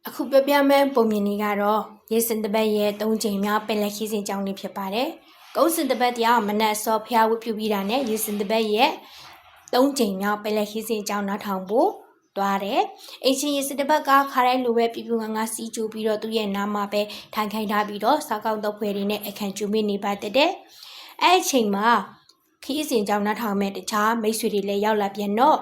အခုပြောပြမယ့်ပုံမြင်တွေကတော့ရေစင်တပတ်ရဲ့၃ချိန်မြောက်ပင်လယ်ခီးစဉ်ကြောင်းလေးဖြစ်ပါတယ်။ကုန်းစင်တပတ်တရားမနက်စောဖျားဝတ်ပြုပြီးတာနဲ့ရေစင်တပတ်ရဲ့၃ချိန်မြောက်ပင်လယ်ခီးစဉ်ကြောင်းနောက်ထောင်ဖို့တွားတယ်။အချင်းရေစင်တပတ်ကခါတိုင်းလိုပဲပြပြငါစီးကျူပြီးတော့သူ့ရဲ့နားမှာပဲထိုင်ခိုင်းထားပြီးတော့စားကောက်တော့ဖွဲ့တွေနဲ့အခန့်ကျူမိနေပါတဲ့။အဲ့အချိန်မှာခီးစဉ်ကြောင်းနောက်ထောင်မဲ့တခြားမိတ်ဆွေတွေလည်းရောက်လာပြန်တော့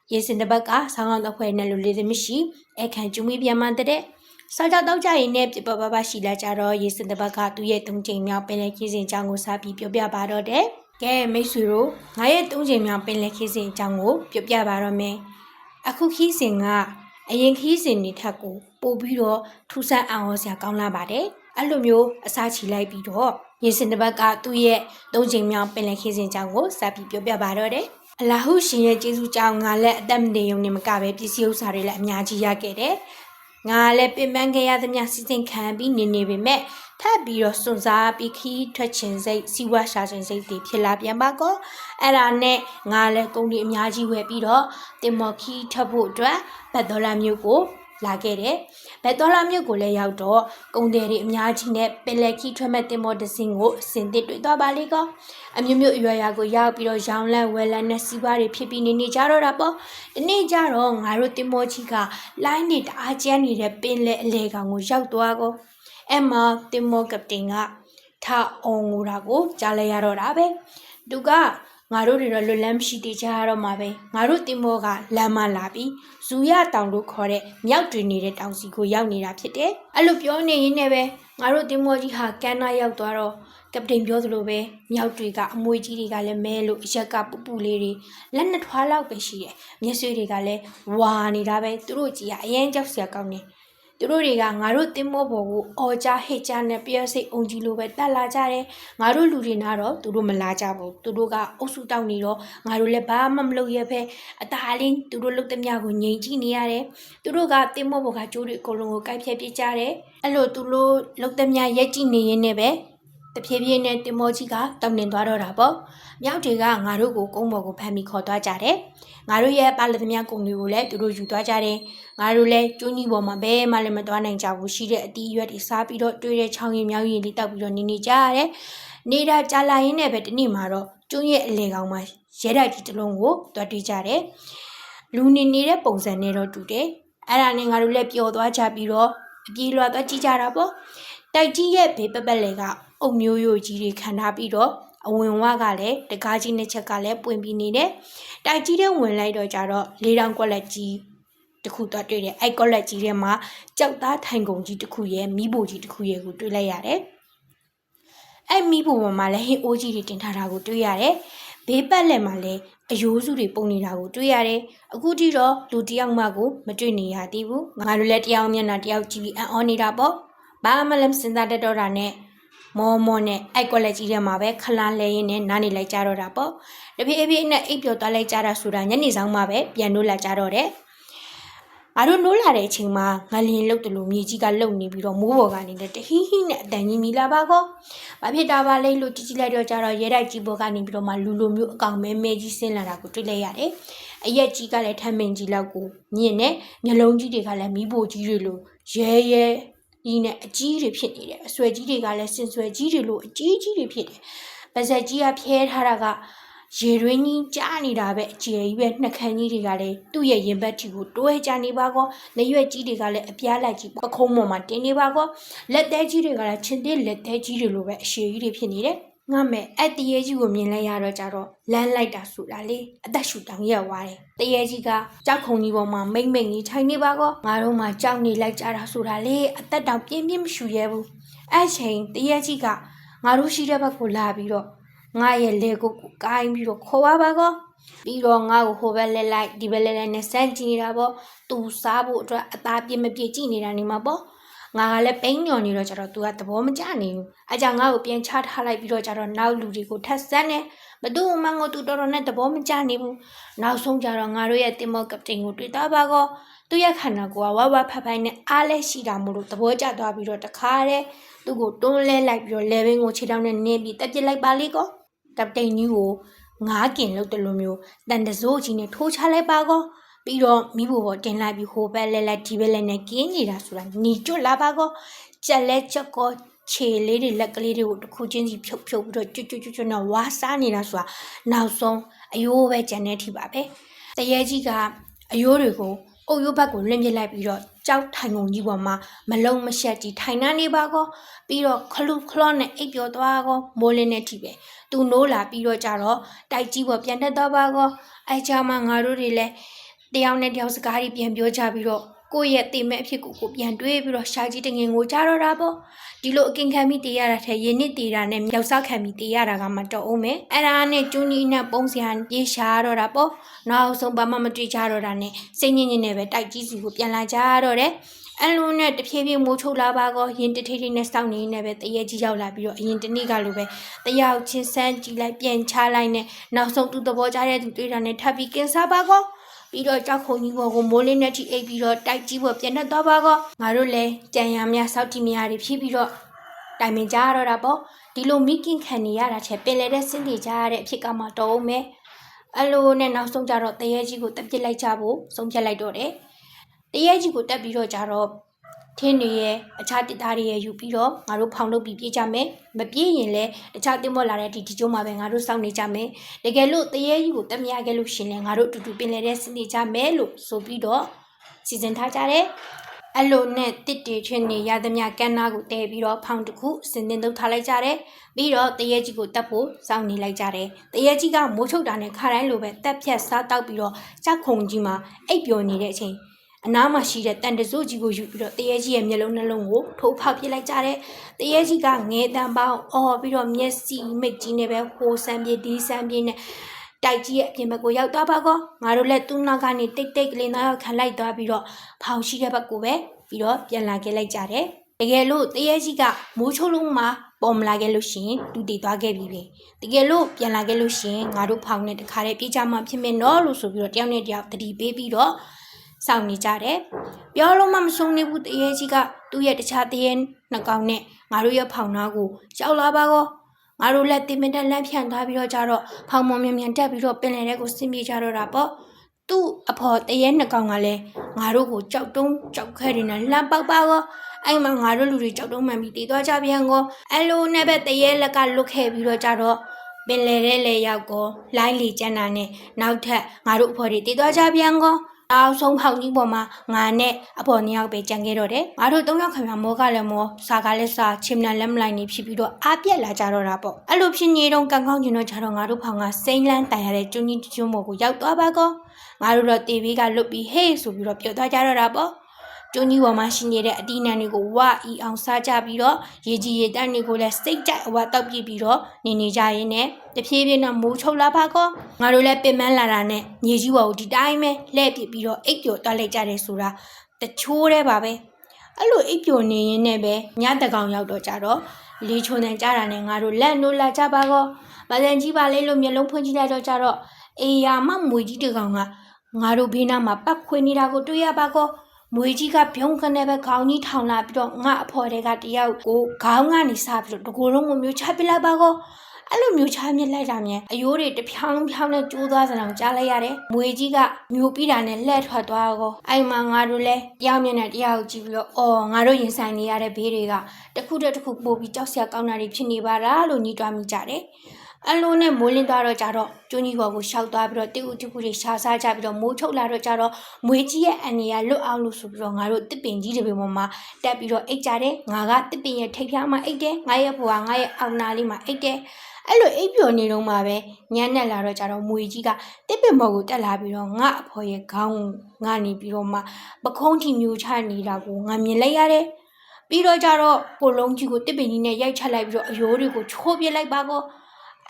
ရေစင်တပတ်ကဆောင်းအောင်တော့ဖွဲ့နဲ့လူလေးသမီးရှိအခန့်ကျူမိပြန်မှတဲ့စားကြောက်တော့ကြရင်နဲ့ပြပပရှိလာကြတော့ရေစင်တပတ်ကသူ့ရဲ့၃ချိန်မြောက်ပင်လယ်ခီးစဉ်အကြောင်းကိုစပြီးပြောပြပါတော့တယ်။ကဲမိတ်ဆွေတို့ငါရဲ့၃ချိန်မြောက်ပင်လယ်ခီးစဉ်အကြောင်းကိုပြောပြပါတော့မယ်။အခုခီးစဉ်ကအရင်ခီးစဉ်တွေထက်ကိုပို့ပြီးတော့ထူးဆန်းအောင်စရာကောင်းလာပါတယ်။အဲ့လိုမျိုးအစားချီလိုက်ပြီးတော့ရေစင်တပတ်ကသူ့ရဲ့၃ချိန်မြောက်ပင်လယ်ခီးစဉ်အကြောင်းကိုစပြီးပြောပြပါတော့တယ်။အလာဟုရှင်ရဲ့ကျေးဇူးကြောင့်ငါလည်းအသက်မနေုံနဲ့မကပဲပစ္စည်းဥစ္စာတွေလည်းအများကြီးရခဲ့တယ်။ငါလည်းပင်ပန်းခဲ့ရသမျှစီစဉ်ခံပြီးနေပေမဲ့ထပ်ပြီးတော့စွန့်စားပြီးခီးထွက်ချင်စိတ်စီဝါရှာချင်စိတ်တွေဖြစ်လာပြန်ပါကောအဲ့ဒါနဲ့ငါလည်းကုန်ဒီအများကြီးဝယ်ပြီးတော့တင်မော်ခီးထွက်ဖို့အတွက်ဘတ်ဒေါ်လာမျိုးကိုလာခဲ့တယ်ဘတ်ဒေါ်လာမျိုးကိုလည်းရောက်တော့ကုန်တယ်တွေအများကြီးနဲ့ပင်လယ်ခီးထွက်မဲ့တင်မော်တစ်စင်းကိုအစင်တစ်တွေ့သွားပါလေကောအမျိုးမျိုးအရွယ်ရာကိုရောက်ပြီးတော့ရောင်းလန့်ဝယ်လန့်နဲ့စီးပွားတွေဖြစ်ပြီးနေကြတော့တာပေါ့ဒီနေ့ကျတော့ငါတို့တင်မော်ကြီးကလိုင်းနေတအားကျန်းနေတဲ့ပင်လယ်အလေကောင်ကိုရောက်သွားကောအဲ့မှာတင်မော်ကပတင်ကထအောင်ငိုတာကိုကြားလဲရတော့တာပဲသူကငါတို့တွေတော့လွတ်လန်းမရှိသေးကြရတော့မှာပဲငါတို့တင်မောကလမ်းမလာပြီးဇူရတောင်တို့ခေါ်တဲ့မြောက်တွင်နေတဲ့တောင်စီကိုရောက်နေတာဖြစ်တယ်အဲ့လိုပြောနေရင်းနဲ့ပဲငါတို့တင်မောကြီးဟာကန်နာရောက်သွားတော့ကပတင်ပြောသလိုပဲမြောက်တွေကအမွေကြီးတွေကလည်းမဲလို့အရက်ကပူပူလေးတွေလက်နှစ်ထွားလောက်ပဲရှိတယ်မျက်စွေတွေကလည်းဝါနေတာပဲသူတို့ကြီးကအရင်ကြောက်စရာကောင်းနေသူတို့တွေကငါတို့တင်မောဘော်ကိုအော်ကြဟစ်ကြနဲ့ပြည့်စိတ်အုံကြီးလိုပဲတက်လာကြတယ်ငါတို့လူတွေနာတော့သူတို့မလာကြဘူးသူတို့ကအုပ်စုတောက်နေတော့ငါတို့လည်းဘာမှမလုပ်ရဖဲအသာလေးသူတို့လုတ်တဲ့မြကိုငြိမ်ကြည့်နေရတယ်သူတို့ကတင်မောဘော်ကကျိုးတွေအကုန်လုံးကိုကိုက်ဖြတ်ပြကြတယ်အဲ့လိုသူတို့လုတ်တဲ့မြရက်ကြည့်နေရင်းနဲ့ပဲတဖြည်းဖြည်းနဲ့တင်မောကြီးကတောင်းနေသွားတော့တာပေါ့မြောက်တွေကငါတို့ကိုကုန်းပေါ်ကိုဖမ်းပြီးခေါ်သွားကြတယ်ငါတို့ရဲ့ပါလသမျှကုန်းတွေကိုလည်းသူတို့ယူသွားကြတယ်ငါတို့လည်းကျိုးကြီးပေါ်မှာဘဲမှလည်းမသွားနိုင်ကြဘူးရှိတဲ့အတီးရွက်တွေစားပြီးတော့တွေ့တဲ့ချောင်းရည်မြောက်ရည်လေးတောက်ပြီးတော့နေကြရတယ်နေတာကြာလာရင်းနဲ့ပဲတနေ့မှာတော့ကျုံးရဲ့အလေကောင်မှာရဲတိုက်ကြီးတစ်လုံးကိုတွားတွေ့ကြတယ်လူနေနေတဲ့ပုံစံနဲ့တော့တူတယ်အဲ့ဒါနဲ့ငါတို့လည်းပျော်သွားကြပြီးတော့အပြေးလွှာသွားကြည့်ကြတာပေါ့တိုက်ကြီးရဲ့ဘေးပပတ်လေကအုံမျိုးရိုးကြီးတွေခံထားပြီးတော့အဝင်ဝကလည်းတကားကြီးနှစ်ချက်ကလည်းပွင့်ပြီးနေတယ်တိုက်ကြီးတဲ့ဝင်လိုက်တော့ကြတော့၄တောင်ကွက်လက်ကြီးတခုတော့တွေ့တယ်အဲ့ကွက်လက်ကြီးထဲမှာကြောက်သားထိုင်ကုန်ကြီးတစ်ခုရဲ့မိဘကြီးတစ်ခုရဲ့ကိုတွေ့လိုက်ရတယ်အဲ့မိဘပေါ်မှာလည်းဟင်းအိုးကြီးတွေတင်ထားတာကိုတွေ့ရတယ်ဘေးပတ်လက်မှာလည်းအယိုးစုတွေပုံနေတာကိုတွေ့ရတယ်အခုထိတော့လူတယောက်မှကိုမတွေ့နေရသေးဘူးငါတို့လည်းတယောက်မျက်နှာတယောက်ကြည့်ပြီးအံ့ဩနေတာပေါ့ဘာမှလည်းစဉ်းစားတတ်တော့တာနဲ့မောနဲ့အိုက်ကွက်လက်ကြီးထဲမှာပဲခလန်းလဲရင်းနဲ့နားနေလိုက်ကြတော့တာပေါ့တဖြည်းဖြည်းနဲ့အိပ်ပျော်သွားလိုက်ကြတာဆိုတာညနေဆောင်မှပဲပြန်လို့လာကြတော့တယ်ငါတို့နိုးလာတဲ့အချိန်မှာငလျင်လှုပ်တယ်လို့မြေကြီးကလှုပ်နေပြီးတော့မိုးပေါ်ကနေတဟီဟီနဲ့အတန်ကြီးမိလာပါကောဘာဖြစ်တာပါလဲလို့ကြည့်လိုက်တော့ကြတော့ရဲတိုက်ကြီးပေါ်ကနေပြီးတော့မှလူလိုမျိုးအကောင်မဲကြီးဆင်းလာတာကိုတွေ့လိုက်ရတယ်အရက်ကြီးကလည်းထမ်းမင်ကြီးလောက်ကိုမြင့်နဲ့မျက်လုံးကြီးတွေကလည်းမီးပိုကြီးတွေလိုရဲဒီနဲ့အကြီးတွေဖြစ်နေတယ်အဆွဲကြီးတွေကလည်းစင်ဆွဲကြီးတွေလို့အကြီးကြီးတွေဖြစ်တယ်ပါဇက်ကြီးကဖျဲထားတာကရေရင်းကြီးကြားနေတာပဲအကျယ်ကြီးပဲနှက်ခမ်းကြီးတွေကလည်းသူ့ရဲ့ရင်ဘတ်ထီကိုတွဲကြနေပါကောလက်ရွက်ကြီးတွေကလည်းအပြားလိုက်ကြီးပခုံးပေါ်မှာတင်းနေပါကောလက်သေးကြီးတွေကလည်းချင်းသေးလက်သေးကြီးတွေလိုပဲအရှည်ကြီးတွေဖြစ်နေတယ်ငါမဲ့အဲ့တရေကြီးကိုမြင်လိုက်ရတော့ကြတော့လမ်းလိုက်တာဆိုတာလေအသက်ရှူတောင်ရက်သွားတယ်တရေကြီးကကြောက်ခုံကြီးပေါ်မှာမိမ့်ကြီးထိုင်နေပါကောငါတို့မှကြောက်နေလိုက်ကြတာဆိုတာလေအသက်တောင်ပြင်းပြင်းမရှူရဲဘူးအဲ့ချိန်တရေကြီးကငါတို့ရှိတဲ့ဘက်ကိုလာပြီးတော့ငါရဲ့လေကိုကိုင်းပြီးတော့ခေါ်ပါကောပြီးတော့ငါ့ကိုဟိုဘက်လဲလိုက်ဒီဘက်လဲလိုက်နဲ့စမ်းကြည့်နေတာပေါ့သူစားဖို့အတွက်အသားပြင်းမပြည့်ကြည့်နေတာနေမှာပေါ့ငါကလည်းပိန်းညော်နေတော့ကျတော့ तू ကသဘောမကျနေဘူးအဲကြောင့်ငါ့ကိုပြန်ချထားလိုက်ပြီးတော့ကျတော့နောက်လူတွေကိုထပ်စမ်းနေဘသူ့မှငို तू တော်တော်နဲ့သဘောမကျနေဘူးနောက်ဆုံးကျတော့ငါတို့ရဲ့တင်မောကပတိန်ကိုတွေ့တော့ပါကောသူ့ရဲ့ခန္ဓာကိုယ်ကဝဖဖိုင်နဲ့အားလဲရှိတာမို့လို့သဘောကျသွားပြီးတော့တခါတည်းသူ့ကိုတွန်းလဲလိုက်ပြီးတော့လေဘင်းကိုခြေထောက်နဲ့နင်းပြီးတက်ပစ်လိုက်ပါလေကောကပတိန်ကြီးကိုငါးကင်လို့တလို့မျိုးတန်တစိုးကြီးနဲ့ထိုးချလိုက်ပါကော ပြီးတော့မိဖို့ပေါ်တင်လိုက်ပြီးဟိုဘက်လဲဒီဘက်လဲနဲ့ကင်းနေတာဆိုတာညီကျွတ်လာပါကောကြက်လဲချက်ကောခြေလေးတွေလက်ကလေးတွေကိုတစ်ခုချင်းစီဖြုတ်ပြီးတော့ကျွတ်နဲ့ဝါစားနေတာဆိုတာနောက်ဆုံးအယိုးပဲကြံနေထိပါပဲတရေကြီးကအယိုးတွေကိုအုပ်ရိုးဘက်ကိုလွင့်ပြလိုက်ပြီးတော့ကြောက်ထိုင်ကုန်ကြီးပေါ်မှာမလုံမရှက်ကြီးထိုင်နေပါကောပြီးတော့ခလုခလော့နဲ့အိပ်ပျော်သွားကောမိုးလင်းနဲ့ထိပဲသူနိုးလာပြီးတော့ကြတော့တိုက်ကြီးပေါ်ပြန်တက်သွားပါကောအဲချာမှငါတို့တွေလည်းတယောက်နဲ့တယောက်စကားတွေပြန်ပြောကြပြီးတော့ကိုယ့်ရဲ့တိမ်မဲ့အဖြစ်ကိုပြန်တွေးပြီးတော့ရှာကြီးတငင်ကိုကြားတော့တာပေါ့ဒီလိုအကင်ခံပြီးတေးရတာထဲရင်းနစ်တေးတာနဲ့မြောက်ဆောက်ခံပြီးတေးရတာကမှတော့အောင်မယ်အဲ့ဒါနဲ့ကျူးနီနဲ့ပုံစံပြေးရှာတော့တာပေါ့နောက်ဆုံးဘာမှမတွေ့ကြတော့တာနဲ့စိတ်ညစ်ညစ်နဲ့ပဲတိုက်ကြီးစီကိုပြန်လာကြတော့တယ်အလုံးနဲ့တဖြည်းဖြည်းမိုးချုပ်လာပါကောရင်တထိထိနဲ့စောင့်နေနေပဲတရေကြီးရောက်လာပြီးတော့အရင်တနေ့ကလိုပဲတယောက်ချင်းဆန်းကြည့်လိုက်ပြန်ချလိုက်နဲ့နောက်ဆုံးသူ့သဘောကျတဲ့သူတွေ့တာနဲ့ထပ်ပြီးကင်းစားပါကောပြီးတော့ကြောက်ခုံကြီးပေါ်ကိုမိုးလင်းနဲ့ထိအိပ်ပြီးတော့တိုက်ကြီးပေါ်ပြန်တက်သွားပါကောငါတို့လည်းကြံရများစောက်တီမယာတွေဖြစ်ပြီးတော့တိုင်ပင်ကြရတော့တာပေါ့ဒီလိုမိကင်ခံနေရတာချက်ပင်လေတဲ့စင်းတွေကြရတဲ့အဖြစ်ကမှတော့အောင်မယ်အဲ့လိုနဲ့နောက်ဆုံးကြတော့တရေကြီးကိုတက်ပစ်လိုက်ကြဖို့ဆုံးဖြတ်လိုက်တော့တယ်တရေကြီးကိုတက်ပြီးတော့ကြတော့ထင်းတွေရဲ့အခြားတစ်သားတွေရဲ့ယူပြီးတော့ငါတို့ဖောင်လုပ်ပြီးပြေးကြမယ်မပြေးရင်လည်းတခြားတင်မောလာတဲ့ဒီကျုံးမှာပဲငါတို့စောင့်နေကြမယ်တကယ်လို့တရေကြီးကိုတက်မရခဲ့လို့ရှင်လဲငါတို့အတူတူပင်လေတဲ့စနေကြမယ်လို့ဆိုပြီးတော့စီစဉ်ထားကြတယ်အဲ့လိုနဲ့တစ်တီချင်းနေရသမျှကန်နာကိုတဲပြီးတော့ဖောင်တစ်ခုစင်တင်သုံးထားလိုက်ကြတယ်ပြီးတော့တရေကြီးကိုတက်ဖို့စောင့်နေလိုက်ကြတယ်တရေကြီးကမိုးချုပ်တာနဲ့ခါတိုင်းလိုပဲတက်ဖြတ်စားတောက်ပြီးတော့ကြောက်ခုံကြီးမှာအိပ်ပျော်နေတဲ့အချိန်အနားမှာရှိတဲ့တန်တစိုးကြီးကိုယူပြီးတော့တရေကြီးရဲ့မျက်လုံးနှလုံးကိုထိုးဖောက်ပစ်လိုက်ကြတယ်။တရေကြီးကငဲတန်ပေါင်းအော်ပြီးတော့မျက်စိမိတ်ကြီးနဲ့ပဲဟိုဆန်းပြေးဒီဆန်းပြေးနဲ့တိုက်ကြီးရဲ့အပြင်ဘက်ကိုရောက်သွားပါကောငါတို့လည်းသူ့နောက်ကနေတိတ်တိတ်ကလေးနောက်ခံလိုက်သွားပြီးတော့ဖောင်ရှိတဲ့ဘက်ကိုပဲပြီးတော့ပြန်လာခဲ့လိုက်ကြတယ်။တကယ်လို့တရေကြီးကမိုးချိုးလုံးမှာပေါ်မလာခဲ့လို့ရှိရင်သူတည်သွားခဲ့ပြီပဲတကယ်လို့ပြန်လာခဲ့လို့ရှိရင်ငါတို့ဖောင်နဲ့တခါတည်းပြေးကြမှာဖြစ်မယ်နော်လို့ဆိုပြီးတော့တယောက်နဲ့တယောက်တတိပေးပြီးတော့စောင့်နေကြတယ်ပြောလို့မှမဆုံးနေဘူးတရေကြီးကသူ့ရဲ့တခြားတရေနှစ်ကောင်နဲ့ငါတို့ရဲ့ဖောင်နာကိုရောက်လာပါကောငါတို့လည်းတင်မတက်လန့်ဖြန့်သွားပြီးတော့ကြတော့ဖောင်မမြန်တက်ပြီးတော့ပင်လယ်ထဲကိုဆင်းပြေးကြတော့တာပေါ့သူ့အဖော်တရေနှစ်ကောင်ကလည်းငါတို့ကိုကြောက်တုံးကြောက်ခဲတွေနဲ့လှမ်းပေါက်ပါကောအဲ့မှာငါတို့လူတွေကြောက်တုံးမှန်ပြီးတည်သွားကြပြန်ကောအဲ့လိုနဲ့ပဲတရေလက်ကလွတ်ခဲ့ပြီးတော့ကြတော့ပင်လယ်ထဲလေရောက်ကောလိုင်းလီကျန်းတာနဲ့နောက်ထပ်ငါတို့အဖော်တွေတည်သွားကြပြန်ကောနောက်ဆုံးဖောင်ကြီးပေါ်မှာငါနဲ့အဖော်နှစ်ယောက်ပဲကြံခဲ့တော့တယ်ငါတို့၃ယောက်ခင်ဗျာမောကလည်းမောစာကလည်းစာချင်မလက်မလိုက်နေဖြစ်ပြီးတော့အားပြက်လာကြတော့တာပေါ့အဲ့လိုဖြစ်နေတော့ကန်ကောင်းကျင်တော့ကြတော့ငါတို့ဖောင်ကစိမ့်လန်းတိုင်ရတဲ့ကျွန်းကြီးကျွန်းပေါ်ကိုရောက်သွားပါကောငါတို့တော့တေဗီကလွတ်ပြီးဟေးဆိုပြီးတော့ပြောသွားကြတော့တာပေါ့ကျွန်းကြီးပေါ်မှာရှိနေတဲ့အတီးနှံတွေကိုဝါအီအောင်စားကြပြီးတော့ရေကြီးရေတန်းတွေကိုလည်းစိတ်ကြိုက်အဝါတောက်ပြပြီးတော့နေကြရင်းနဲ့တဖြည်းဖြည်းနဲ့မိုးချုပ်လာပါကောငါတို့လည်းပင်မလာတာနဲ့မြေကြီးပေါ်ကိုဒီတိုင်းပဲလှည့်ပြပြီးတော့အိပ်ပျော်သွားလိုက်ကြတယ်ဆိုတာတချိုးတဲ့ပါပဲအဲ့လိုအိပ်ပျော်နေရင်းနဲ့ပဲညတကောင်ရောက်တော့ကြတော့လေချုံတန်ကြတာနဲ့ငါတို့လက်နိုးလာကြပါကောမစံကြီးပါလေလို့မျက်လုံးဖွင့်ကြည့်လိုက်တော့ကြတော့အေးယာမမွေကြီးတကောင်ကငါတို့ဘေးနားမှာပတ်ခွေနေတာကိုတွေ့ရပါကောမွေကြီးကပြုံးကနေပဲခေါင်းကြီးထောင်လာပြီးတော့ငါအဖော်တွေကတယောက်ကိုခေါင်းကနေစပြီးတော့တကူလုံးကိုမျိုးချပစ်လိုက်ပါကောအဲ့လိုမျိုးချမြစ်လိုက်တာမြဲအယိုးတွေတဖြောင်းဖြောင်းနဲ့ကျိုးသွားစံအောင်ကြားလိုက်ရတယ်မွေကြီးကမျိုးပြီးတာနဲ့လှည့်ထွက်သွားကောအဲ့မှာငါတို့လဲတယောက်မျက်နှာတယောက်ကြည့်ပြီးတော့အော်ငါတို့ရင်ဆိုင်နေရတဲ့ဘေးတွေကတစ်ခုတစ်ခုပို့ပြီးကြောက်စရာကောင်းတာတွေဖြစ်နေပါလားလို့ညီးတွားမိကြတယ်အလိုနဲ့မိုးလင်းသွားတော့ကြတော့ကျွန်းကြီးဘော်ကိုရှောက်သွားပြီးတော့တိဥတိခုတွေရှားစားကြပြီးတော့မိုးချုပ်လာတော့ကြတော့မွေကြီးရဲ့အနေရလွတ်အောင်လို့ဆိုပြီးတော့ငါတို့တစ်ပင်ကြီးတွေပေါ်မှာတက်ပြီးတော့အိတ်ကြတယ်ငါကတစ်ပင်ရဲ့ထိပ်ဖျားမှာအိတ်တယ်ငါရဲ့ဘွားငါရဲ့အောက်နာလေးမှာအိတ်တယ်အဲ့လိုအိပ်ပျော်နေတော့မှပဲညနဲ့လာတော့ကြတော့မွေကြီးကတစ်ပင်ဘော်ကိုတက်လာပြီးတော့ငါအဖော်ရဲ့ခေါင်းငါနေပြီးတော့မှပခုံးထီမျိုးချနေတာကိုငါမြင်လိုက်ရတယ်ပြီးတော့ကြတော့ကိုလုံးကြီးကိုတစ်ပင်ကြီးနဲ့ရိုက်ချလိုက်ပြီးတော့အယိုးတွေကိုချိုးပြလိုက်ပါကော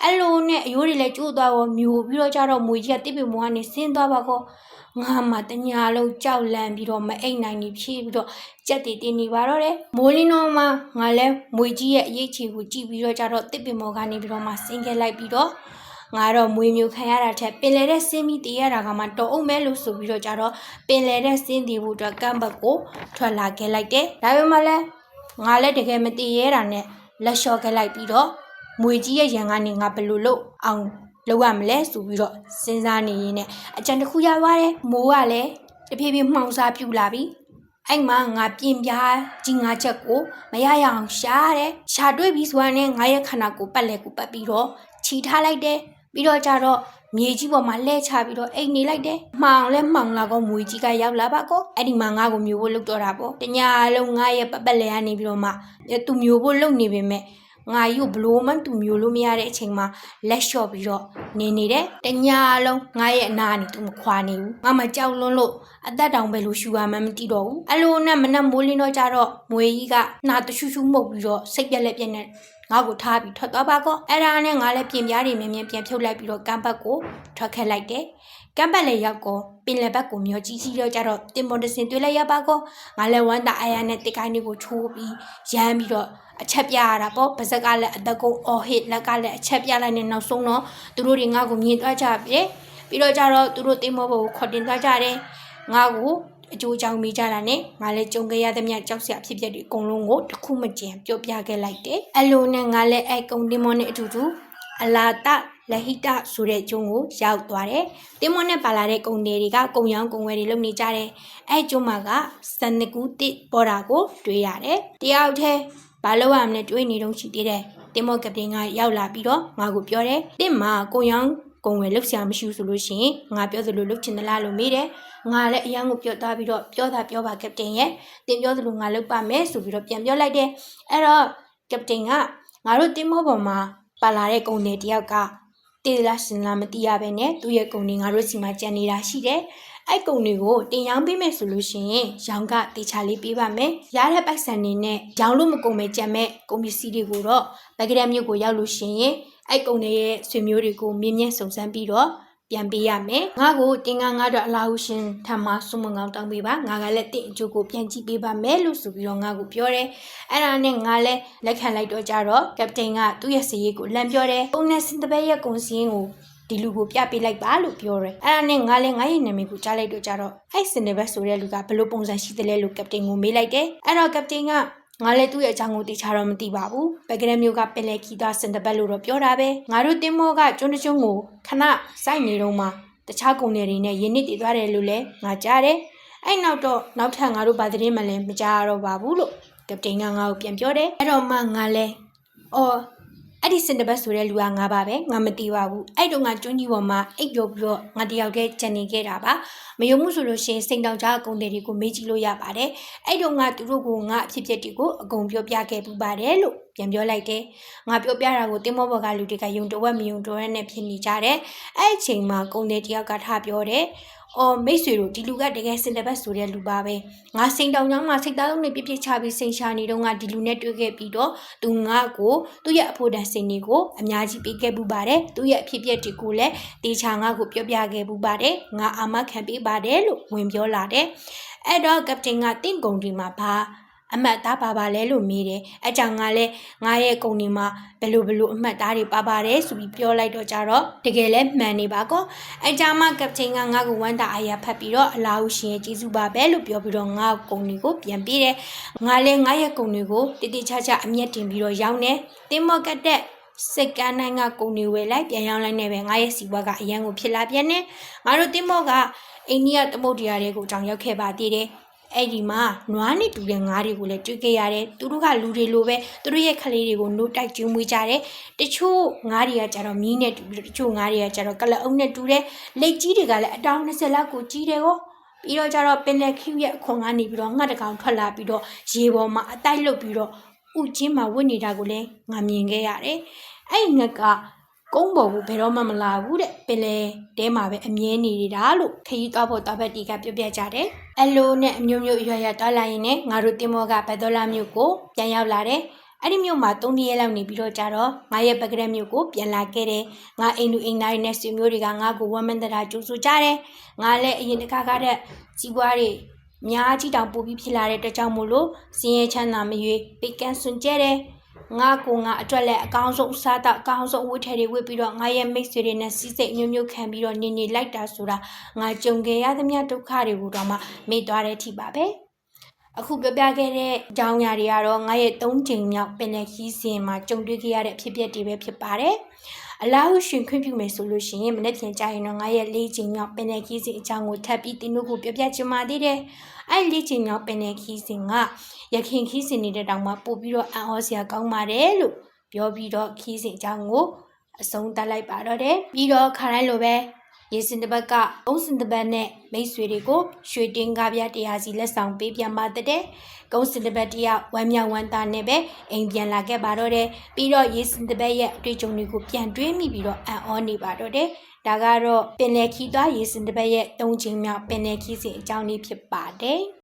အဲ့လိုနဲ့အယိုးတွေလည်းကျိုးသွားတော့မျိုးပြီးတော့ကြတော့မွေကြီးကတစ်ပင်ဘွားကနေဆင်းသွားပါကောငါမှတညာလုံးကြောက်လန့်ပြီးတော့မအိတ်နိုင်နေဖြည့်ပြီးတော့ကြက်တီတင်နေပါတော့တယ်မိုးလင်းတော့မှငါလည်းမွေကြီးရဲ့အရေးချီကိုကြည့်ပြီးတော့ကြတော့တစ်ပင်မော်ကနေပြီးတော့မှဆင်းခဲ့လိုက်ပြီးတော့ငါတော့မွေမျိုးခံရတာထက်ပင်လေတဲ့ဆင်းပြီးတည်ရတာကမှတော်အောင်မဲလို့ဆိုပြီးတော့ကြတော့ပင်လေတဲ့ဆင်းတည်ဖို့အတွက်ကမ်းဘက်ကိုထွက်လာခဲ့လိုက်တယ်ဒါပေမဲ့လည်းငါလည်းတကယ်မတည်ရတာနဲ့လက်လျှော့ခဲ့လိုက်ပြီးတော့မွေကြီးရဲ့ရန်ကနေငါဘယ်လိုလုပ်အောင် လောက်ရမလဲဆိုပြီးတော့စဉ်းစားနေရင်းနဲ့အကြံတစ်ခုရသွားတယ်မိုးကလည်းတဖြည်းဖြည်းမှောင်စားပြူလာပြီအဲ့မှာငါပြင်ပြားကြီးငါချက်ကိုမရရအောင်ရှာတယ်ရှာတွေ့ပြီဆိုတာနဲ့ငါရဲ့ခန္ဓာကိုယ်ပတ်လဲကိုပတ်ပြီးတော့ခြိထားလိုက်တယ်ပြီးတော့ကြတော့မြေကြီးပေါ်မှာလှဲချပြီးတော့အိတ်နေလိုက်တယ်မှောင်လဲမှောင်လာကောမွေကြီးကရောက်လာပါကောအဲ့ဒီမှာငါကိုမျိုးဖို့လုပ်တော့တာပေါ့တညာလုံးငါရဲ့ပတ်လဲကနေပြီးတော့မှသူမျိုးဖို့လုပ်နေပေမဲ့ငါယူဘလို့မှသူမျိုးလို့မရတဲ့အချိန်မှာလက်လျှော့ပြီးတော့နေတယ်တညာလုံးငါရဲ့အနာကနေသူမခွာနေဘူးငါမကြောက်လွန်းလို့အသက်တောင်ပဲလို့ရှူရမှမသိတော့ဘူးအဲ့လိုနဲ့မနဲ့မိုးလင်းတော့ကြတော့မွေကြီးကနှာတရှူရှူမှုတ်ပြီးတော့စိတ်ပြက်လက်ပြက်နဲ့ငါ့ကိုထားပြီးထွက်သွားပါကောအဲ့ဒါနဲ့ငါလည်းပြင်ပြားတွေမြင်မြင်ပြန်ဖြုတ်လိုက်ပြီးတော့ကမ်းဘက်ကိုထွက်ခဲ့လိုက်တယ်ကမ်းဘက်လည်းရောက်ကောပင်လယ်ဘက်ကိုမျောကြီးတော့ကြတော့တင်ပေါ်တစင်တွေ့လိုက်ရပါကောငါလည်းဝမ်းတာအာရနဲ့တစ်ကိုင်းတွေကိုချိုးပြီးရမ်းပြီးတော့အချက်ပြရတာပေါ့ပါဇက်ကလည်းအသက်ကုန်အော်ဟစ်လက်ကလည်းအချက်ပြလိုက်နေနောက်ဆုံးတော့သူတို့တွေငါ့ကိုမြင်သွားကြပြီပြီးတော့ကြတော့သူတို့တင်မောဘကိုခေါ်တင်သွားကြတယ်ငါ့ကိုအကျိုးအကြောင်းမိကြတာနဲ့ငါလည်းကြုံခဲ့ရသမျှကြောက်စရာဖြစ်ပျက်တွေအကုန်လုံးကိုတစ်ခုမကျန်ပြောပြခဲ့လိုက်တယ်အလိုနဲ့ငါလည်းအဲ့ကုံတင်မောနဲ့အတူတူအလာတလဟိတဆိုတဲ့ကျုံကိုရောက်သွားတယ်တင်မောနဲ့ပါလာတဲ့ကုံတွေကကုံရောင်းကုံဝဲတွေလုပ်နေကြတယ်အဲ့ကျုံမှာကစနကူတစ်ပေါ်တာကိုတွေ့ရတယ်တယောက်တည်းဘာလို့ရမလဲတွေးနေတော့ရှိသေးတယ်တင်မောကပတင်ကရောက်လာပြီးတော့ငါကိုပြောတယ်တစ်မှာကုံရောင်းကုံဝယ်လှုပ်ရှားမရှိဘူးဆိုလို့ရှိရင်ငါပြောသလိုလှုပ်ချင်သလားလို့မေးတယ်ငါလည်းအရန်ကိုပြောသွားပြီးတော့ပြောပါကပတင်ရဲ့တင်ပြောသလိုငါလှုပ်ပါမယ်ဆိုပြီးတော့ပြန်ပြောလိုက်တယ်အဲ့တော့ကပတင်ကငါတို့တင်မောပေါ်မှာပါလာတဲ့ကုံတွေတယောက်ကတေးလားရှင်လားမသိရပဲနဲ့သူ့ရဲ့ကုံတွေငါတို့စီမှာကြံနေတာရှိတယ်အဲ့ကုံတွေကိုတင်ရောင်းပေးမယ်ဆိုလို့ရှိရင်ရောင်းကတေချာလေးပေးပါမယ်ရတဲ့ပိုက်ဆံတွေနဲ့ရောင်းလို့မကုန်ပဲကြံမဲ့ကုန်ပစ္စည်းတွေကိုတော့ဗကရမြို့ကိုရောက်လို့ရှိရင်အဲ့ကုံတွေရဲ့ဆွေမျိုးတွေကိုမြင်းမြန်းစုံစမ်းပြီးတော့ပြန်ပေးရမယ်ငါကိုတင်ငါတော့အလာဟုရှင်ထမ်းမဆုမငောင်းတောင်းပေးပါငါကလည်းတင်အကျိုးကိုပြန်ကြည့်ပေးပါမယ်လို့ဆိုပြီးတော့ငါကိုပြောတယ်အဲ့ဒါနဲ့ငါလည်းလက်ခံလိုက်တော့ကြတော့ကပတင်ကသူ့ရဲ့စရေးကိုလမ်းပြောတယ်ပုံနဲ့စင်တပည့်ရဲ့ကုံစင်းကိုဒီလူကိုပြပေးလိုက်ပါလို့ပြောတယ်အဲ့ဒါနဲ့ငါလည်းငါရဲ့နာမည်ကိုကြားလိုက်တော့ကြတော့အဲ့စင်တပည့်ဆိုတဲ့လူကဘလို့ပုံစံရှိတယ်လဲလို့ကပတင်ကိုမေးလိုက်တယ်အဲ့တော့ကပတင်ကငါလည်းသူ့ရဲ့အကြောင်းကိုသိချတော့မသိပါဘူးပကရမျိုးကပင်လေခီသားစင်တပတ်လို့တော့ပြောတာပဲငါတို့တင်မောကကျွန်းတကျွန်းကိုခဏစိုက်နေတော့မှတခြားကုန်တွေနဲ့ရင်းနှီးတည်သွားတယ်လို့လည်းငါကြားတယ်အဲ့နောက်ထပ်ငါတို့ဗာသတင်းမှလည်းမကြားတော့ပါဘူးလို့ကပတင်ကငါ့ကိုပြန်ပြောတယ်အဲ့တော့မှငါလည်းအော်အဲ့ဒီစင်တပတ်ဆိုတဲ့လူကငါပါပဲငါမသိပါဘူးအဲ့တော့ငါကျွန်းကြီးပေါ်မှာအိတ်ပြောပြီးတော့ငါတယောက်တည်းကြံနေခဲ့တာပါမယုံမှုဆိုလို့ရှိရင်စိန်တောင်ကြားအကုန်တွေကိုမေးကြည့်လို့ရပါတယ်အဲ့တော့ငါသူတို့ကိုငါအဖြစ်အပျက်တွေကိုအကုန်ပြောပြခဲ့ပူပါတယ်လို့ပြန်ပြောလိုက်တယ်ငါပြောပြတာကိုတင်မောဘော်ကလူတွေကယုံတော့မယုံတော့နဲ့ဖြစ်နေကြတယ်အဲ့အချိန်မှာကုန်တယ်တယောက်ကထားပြောတယ်အော်မိတ်ဆွေတို့ဒီလူကတကယ်စင်တပတ်ဆိုတဲ့လူပါပဲငါစိန်တောင်ကျောင်းမှာစိတ်သားလုံးနဲ့ပြပြချပြီးစိန်ရှာနေတော့ငါဒီလူနဲ့တွေ့ခဲ့ပြီးတော့သူငါ့ကိုသူ့ရဲ့အဖို့တန်စင်တွေကိုအများကြီးပေးခဲ့ပူပါတယ်သူ့ရဲ့အဖြစ်ပြက်တွေကိုလည်းတေချာငါ့ကိုပြောပြခဲ့ပူပါတယ်ငါအာမခံပေးပါတယ်လို့ဝင်ပြောလာတယ်အဲ့တော့ကပတင်ကတင့်ကုံဒီမှာဘာအမှတ်သားပါလဲလို့မေးတယ်အကြောင်းငါလည်းငါရဲ့ကုံဒီမှာဘယ်လိုအမှတ်သားတွေပါပါတယ်ဆိုပြီးပြောလိုက်တော့ကြတော့တကယ်လဲမှန်နေပါကောအကြောင်းမှကပတင်ကငါ့ကိုဝမ်းတာအာရဖတ်ပြီးတော့အလာဟုရှင်ရဲ့ကျေးဇူးပါပဲလို့ပြောပြီးတော့ငါ့ကုံတွေကိုပြန်ပေးတယ်ငါလည်းငါရဲ့ကုံတွေကိုတိတိကျကျအမျက်တင်ပြီးတော့ရောင်းတယ်တင်းမော့ကတဲ့စိတ်ကန်းနိုင်ကကုံတွေဝယ်လိုက်ပြန်ရောင်းလိုက်နေပဲငါရဲ့စီဘွားကအရန်ကိုဖြစ်လာပြန်နေငါတို့တင်းမော့ကအိန္ဒိယသမုဒ္ဒရာတွေကိုကြောင်ရောက်ခဲ့ပါသေးတယ်အဲ့ဒီမှာနွားနဲ့တူတဲ့ငါးတွေကိုလည်းတွေ့ခဲ့ရတယ်သူတို့ကလူတွေလိုပဲသူတို့ရဲ့ခလေးတွေကိုနိုးတိုက်ကျွေးမွေးကြတယ်တချို့ငါးတွေကကြတော့မီးနဲ့တူပြီးတချို့ငါးတွေကကြတော့ကလအုပ်နဲ့တူတယ်လက်ကြီးတွေကလည်းအတောင်20လောက်ကိုကြီးတယ်ကိုပြီးတော့ကြတော့ပင်လယ်ခူးရဲ့အခွန်ကနေပြီးတော့ငှက်တကောင်ထွက်လာပြီးတော့ရေပေါ်မှာအတိုက်လုတ်ပြီးတော့ဥချင်းမှာဝတ်နေတာကိုလည်းငါမြင်ခဲ့ရတယ်အဲ့ငှက်ကကုန်းပေါ်ကိုဘယ်တော့မှမလာဘူးတဲ့ပင်လေတဲမှာပဲအမြဲနေနေတာလို့ခရီးသွားဖို့သွားဘက်တီကပြောပြကြတယ်အလိုနဲ့အမျိုးမျိုးရွရွသွားလာရင်လည်းငါတို့တင်မောကဘက်ဒေါ်လာမြို့ကိုပြန်ရောက်လာတယ်အဲ့ဒီမြို့မှာ3ရက်လောက်နေပြီးတော့ကြတော့ငါရဲ့ပကရက်မြို့ကိုပြန်လာခဲ့တယ်ငါအိမ်လူအိမ်သားတွေနဲ့ဆွေမျိုးတွေကငါ့ကိုဝမ်းမန္တရာကျူးဆူကြတယ်ငါလည်းအရင်တစ်ခါကတည်းကကြီးပွားတွေများကြီးတောင်ပို့ပြီးဖြစ်လာတဲ့အတွက်ကြောင့်မို့လို့စင်းရဲချမ်းသာမရွေးပိတ်ကန်စွန်ကျဲတယ်ငါအတွက်လည်းအကောင်းဆုံးစားတော့အကောင်းဆုံးဝတ်ထည်တွေဝတ်ပြီးတော့ငါရဲ့မိတ်ဆွေတွေနဲ့စီးစိတ်မျိုးမျိုးခံပြီးတော့နေလိုက်တာဆိုတာငါကြုံခဲ့ရသမျှဒုက္ခတွေကိုတော့မှမေ့သွားတဲ့အထိပါပဲအခုပြောပြခဲ့တဲ့အကြောင်းအရာတွေကတော့ငါရဲ့3ချိန်မြောက်ပင်လယ်ခီးစဉ်မှာကြုံတွေ့ခဲ့ရတဲ့အဖြစ်အပျက်တွေပဲဖြစ်ပါတယ် အလားဟုရှင်ခွင့်ပြုမယ်ဆိုလို့ရှိရင်မနေ့ပြန်ကြရင်တော့ငါရဲ့၄ချိန်မြောက်ပင်လယ်ခီးစဉ်အကြောင်းကိုထပ်ပြီးတင်တို့ကိုပြပြချင်ပါသေးတယ်အဲ့၄ချိန်မြောက်ပင်လယ်ခီးစဉ်ကရခင်ခီးစဉ်နေတဲ့တောင်မှပို့ပြီးတော့အံ့ဩစရာကောင်းပါတယ်လို့ပြောပြီးတော့ခီးစဉ်အကြောင်းကိုအဆုံးသတ်လိုက်ပါတော့တယ်ပြီးတော့ခါတိုင်းလိုပဲရေစင်တပတ်ကဘုံစင်တပတ်နဲ့မိတ်ဆွေတွေကိုရွှေတင်းကားပြတရားစီလက်ဆောင်ပေးပြန်ပါတဲ့ကုန်းစင်တပတ်တရားဝမ်းမြောက်ဝမ်းသာနဲ့ပဲအိမ်ပြန်လာခဲ့ပါတော့တယ်ပြီးတော့ရေစင်တပတ်ရဲ့အတွေ့အကြုံတွေကိုပြန်တွေးမိပြီးတော့အံ့ဩနေပါတော့တယ်ဒါကတော့ပင်လယ်ခီးသွားရေစင်တပတ်ရဲ့၃ချိန်မြောက်ပင်လယ်ခီးစဉ်အကြောင်းလေးဖြစ်ပါတယ်